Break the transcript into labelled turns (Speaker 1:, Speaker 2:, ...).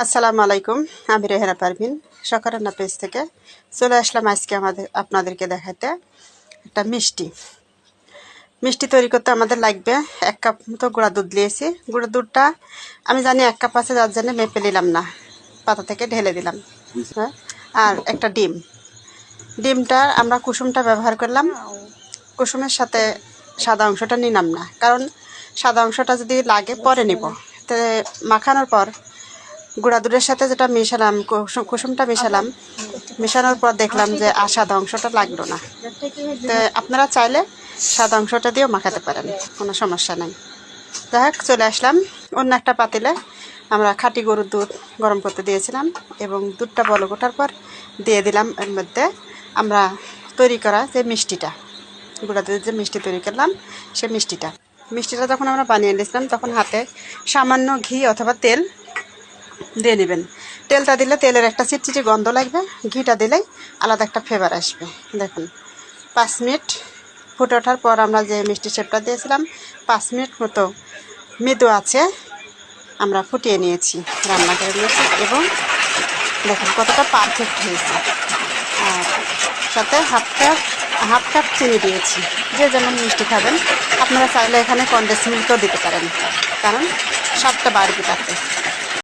Speaker 1: আসসালামু আলাইকুম। আমি রেহেনা পারভিন সকারান্না পেজ থেকে চলে আসলাম আজকে আপনাদেরকে দেখাতে একটা মিষ্টি তৈরি করতে আমাদের লাগবে 1 কাপ মতো গুঁড়া দুধ নিয়েছি। গুঁড়া দুধটা আমি জানি 1 কাপ আছে, যার জন্য মেপে নিলাম না, পাতা থেকে ঢেলে দিলাম। হ্যাঁ, আর একটা ডিমটা আমরা কুসুমটা ব্যবহার করলাম। কুসুমের সাথে সাদা অংশটা নিলাম না, কারণ সাদা অংশটা যদি লাগে পরে নিব। তো মাখানোর পর গুঁড়া দুধের সাথে যেটা মেশালাম, কুসুমটা মেশানোর পর দেখলাম যে আর সাদা অংশটা লাগলো না। তো আপনারা চাইলে সাদা অংশটা দিয়েও মাখাতে পারেন, কোনো সমস্যা নেই। যাই হোক, চলে আসলাম অন্য একটা পাতিলে। আমরা খাঁটি গরুর দুধ গরম করতে দিয়েছিলাম এবং দুধটা বলক ওঠার পর দিয়ে দিলাম এর মধ্যে আমরা তৈরি করা যে মিষ্টিটা, গুঁড়া দুধের যে মিষ্টি তৈরি করলাম সেই মিষ্টিটা যখন আমরা বানিয়ে নিয়েছিলাম, তখন হাতে সামান্য ঘি অথবা তেল দিয়ে নেবেন। তেলটা দিলে তেলের একটা চিটচিটি গন্ধ লাগবে, ঘিটা দিলেই আলাদা একটা ফ্লেভার আসবে। দেখুন, 5 মিনিট ফুটে ওঠার পর আমরা যে মিষ্টি শেপটা দিয়েছিলাম 5 মিনিট মতো মৃদু আছে আমরা ফুটিয়ে নিয়েছি, রান্না করে নিয়েছি এবং দেখুন কতটা পারফেক্ট হয়েছে। আর সাথে হাফ কাপ চিনি দিয়েছি। যে যেমন মিষ্টি খাবেন, আপনারা চাইলে এখানে কনডেন্স মিল্কও দিতে পারেন, কারণ স্বাদটা বাড়বে তাতে।